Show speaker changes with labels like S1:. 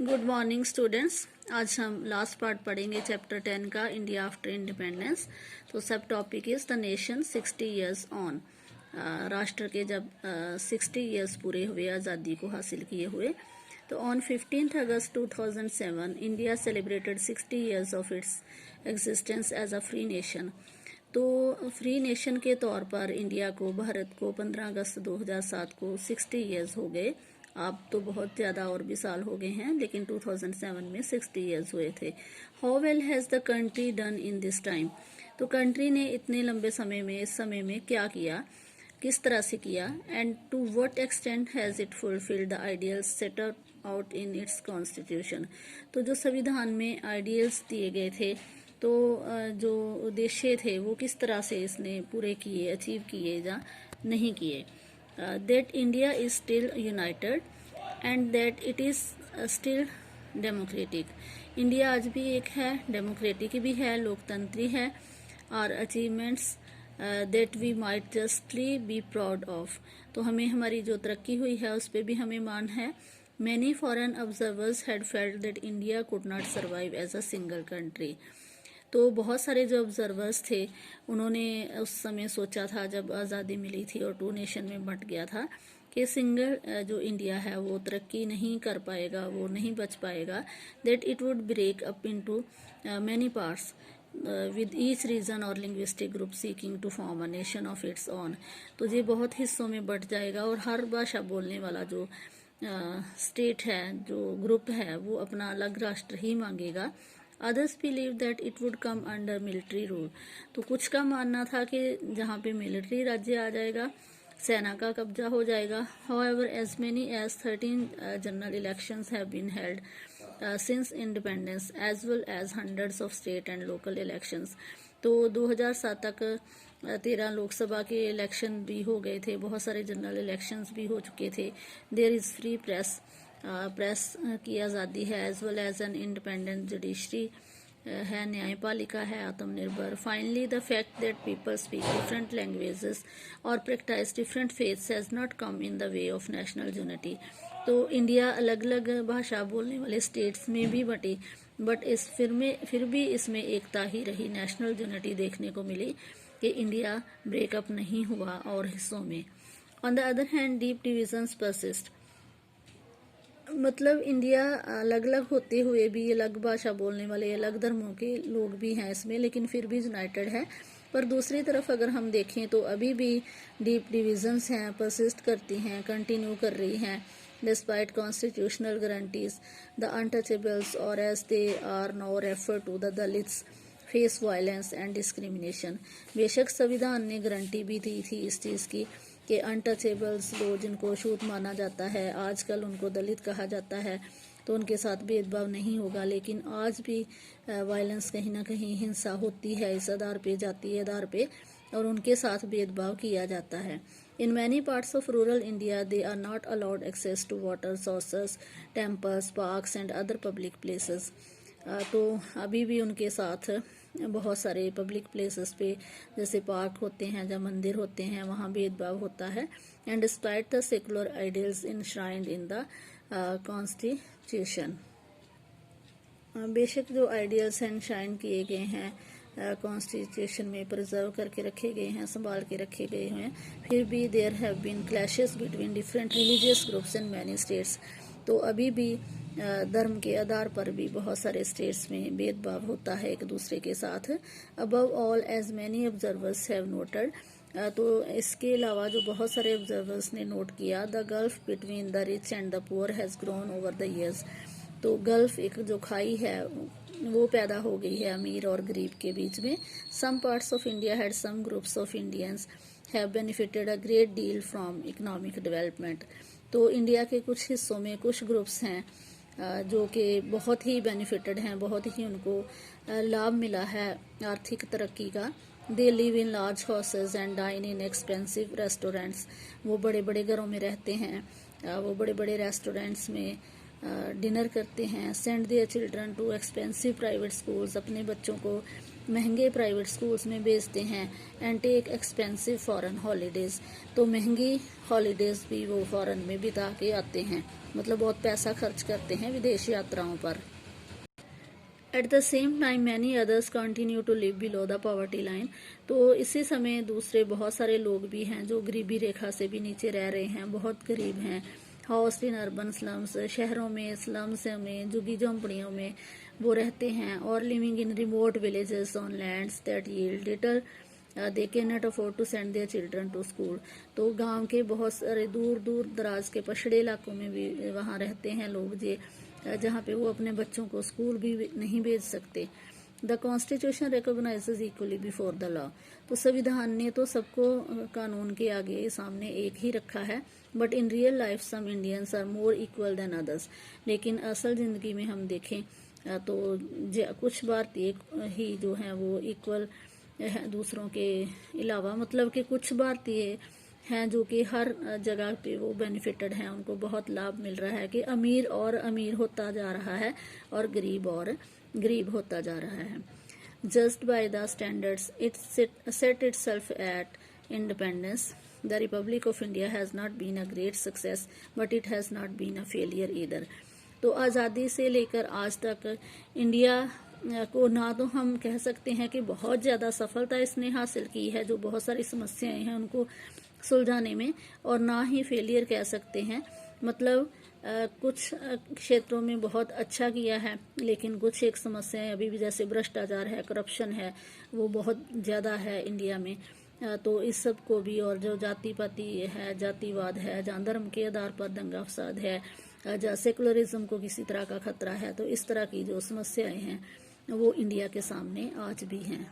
S1: Good morning students. आज हम last part पढ़ेंगे चैप्टर 10 का, इंडिया आफ्टर इंडिपेंडेंस। तो सब topic is the nation 60 years on. राष्ट्र के जब 60 ईयर्स पूरे हुए आज़ादी को हासिल किए हुए, तो on 15 August 2007 India celebrated 60 years of its existence as a free nation. तो फ्री नेशन के तौर पर इंडिया को, भारत को 15 अगस्त 2007 को 60 ईयर्स हो गए। अब तो बहुत ज़्यादा और भी साल हो गए हैं, लेकिन 2007 में 60 ईयर्स हुए थे। How well has the country done in this time. तो कंट्री ने इतने लंबे समय में, इस समय में क्या किया, किस तरह से किया, and to what extent has it fulfilled the ideals set out in its constitution. तो जो संविधान में आइडियल्स दिए गए थे, तो जो उद्देश्य थे, वो किस तरह से इसने पूरे किए, अचीव किए या नहीं किए। That India is still united and that it is still democratic. India आज भी एक है, डेमोक्रेटिक भी है, लोकतंत्री है, और achievements that we might justly be proud of. तो हमें हमारी जो तरक्की हुई है उस पर भी हमें मान है। Many foreign observers had felt that India could not survive as a single country. तो बहुत सारे जो ऑब्जर्वर्स थे, उन्होंने उस समय सोचा था जब आज़ादी मिली थी और 2 नेशन में बंट गया था, कि सिंगल जो इंडिया है वो तरक्की नहीं कर पाएगा, वो नहीं बच पाएगा। That it would break up into many parts with each region और linguistic group seeking to form a nation of its own. तो ये बहुत हिस्सों में बंट जाएगा और हर भाषा बोलने वाला जो स्टेट है, जो ग्रुप है, वो अपना अलग राष्ट्र ही मांगेगा। Others believe that it would come under military rule. तो कुछ का मानना था कि जहाँ पे मिलिट्री राज्य आ जाएगा, सेना का कब्जा हो जाएगा। However as many as 13 general elections have been held since independence as well as hundreds of state and local elections. तो 2007 तक 13 लोकसभा के इलेक्शन भी हो गए थे, बहुत सारे जनरल इलेक्शंस भी हो चुके थे। There is free press, press की आज़ादी है, as well as an independent judiciary है, न्यायपालिका है, आत्मनिर्भर। Finally the fact that people speak different languages और practice different faiths has not come in the way of national unity. तो India अलग अलग भाषा बोलने वाले स्टेट्स में भी बटी, बट इस फिर भी इसमें एकता ही रही, नेशनल यूनिटी देखने को मिली कि इंडिया ब्रेकअप नहीं हुआ और हिस्सों में। On the other hand deep divisions persist. मतलब इंडिया अलग अलग होते हुए भी, अलग भाषा बोलने वाले, अलग धर्मों के लोग भी हैं इसमें, लेकिन फिर भी यूनाइटेड है। पर दूसरी तरफ अगर हम देखें तो अभी भी डीप डिविजन्स हैं, परसिस्ट करती हैं, कंटिन्यू कर रही हैं। Despite constitutional guarantees, the untouchables और as they are now refer to the Dalits face violence and discrimination. बेशक संविधान ने गारंटी भी दी थी इस चीज़ की कि अनटचेबल्स लोग, जिनको छूत माना जाता है, आजकल उनको दलित कहा जाता है, तो उनके साथ भेदभाव नहीं होगा। लेकिन आज भी वायलेंस, कहीं ना कहीं हिंसा होती है इस आधार पे, जातीय आधार पे, और उनके साथ भेदभाव किया जाता है। In many parts of rural India they are not allowed access to water sources, temples, parks and other public places. तो अभी भी उनके साथ बहुत सारे पब्लिक प्लेसेस पे, जैसे पार्क होते हैं या मंदिर होते हैं, वहाँ भेदभाव होता है। And despite the secular ideals enshrined in the constitution. बेशक जो आइडियल्स इनश्राइन किए गए हैं कॉन्स्टिट्यूशन में, प्रिजर्व करके रखे गए हैं, संभाल के रखे गए हैं, फिर भी there have been clashes between different religious groups in many states. तो अभी भी धर्म के आधार पर भी बहुत सारे स्टेट्स में भेदभाव होता है एक दूसरे के साथ। Above all as many observers have noted, तो इसके अलावा जो बहुत सारे ऑब्जर्वर्स ने नोट किया, the gulf between the rich and the poor has grown over the years. तो गल्फ, एक जो खाई है, वो पैदा हो गई है अमीर और गरीब के बीच में। Some parts of India had some groups of Indians have benefited a great deal from economic development. तो इंडिया के कुछ हिस्सों में कुछ ग्रुप्स हैं जो कि बहुत ही बेनिफिटेड हैं, बहुत ही उनको लाभ मिला है आर्थिक तरक्की का। They live in large houses and dine in expensive restaurants. वो बड़े बड़े घरों में रहते हैं, वो बड़े बड़े रेस्टोरेंट्स में डिनर करते हैं। Send their children to expensive private schools. अपने बच्चों को महंगे प्राइवेट स्कूल्स में भेजते हैं and take expensive foreign holidays. तो महंगी हॉलीडेज भी वो फॉरेन में बिता के आते हैं, मतलब बहुत पैसा खर्च करते हैं विदेश यात्राओं पर। At the same time many others continue to live below the poverty line. तो इसी समय दूसरे बहुत सारे लोग भी हैं जो गरीबी रेखा से भी नीचे रह रहे हैं, बहुत गरीब हैं। हाउस इन अर्बन स्लम्स, शहरों में स्लम्स में झुग्गी झोंपड़ियों में वो रहते हैं, और living in remote villages on lands that yield little they can not afford to send their children to school. तो गांव के बहुत सारे दूर दूर दराज के पछड़े इलाकों में भी वहाँ रहते हैं लोग जहाँ पे वो अपने बच्चों को स्कूल भी नहीं भेज सकते। The constitution recognises equally before the law. तो संविधान ने तो सबको कानून के आगे सामने एक ही रखा है, but in real life some Indians are more equal than others. लेकिन असल जिंदगी में हम देखें तो कुछ भारतीय ही जो हैं वो इक्वल है दूसरों के अलावा, मतलब कि कुछ भारतीय हैं जो कि हर जगह पे वो बेनिफिटेड हैं, उनको बहुत लाभ मिल रहा है कि अमीर और अमीर होता जा रहा है और गरीब होता जा रहा है। Just by the standards it set itself at independence the republic of India has not been a great success but it has not been a failure either. तो आज़ादी से लेकर आज तक इंडिया को ना तो हम कह सकते हैं कि बहुत ज़्यादा सफलता इसने हासिल की है, जो बहुत सारी समस्याएं हैं उनको सुलझाने में, और ना ही फेलियर कह सकते हैं। मतलब कुछ क्षेत्रों में बहुत अच्छा किया है, लेकिन कुछ एक समस्याएं अभी भी, जैसे भ्रष्टाचार है, करप्शन है, वो बहुत ज़्यादा है इंडिया में। तो इस सब को भी, और जो जाति पाति है, जातिवाद है, जहाँ धर्म के आधार पर दंगा फसाद है, जहाँ सेकुलरिज्म को किसी तरह का खतरा है, तो इस तरह की जो समस्याएं हैं वो इंडिया के सामने आज भी हैं।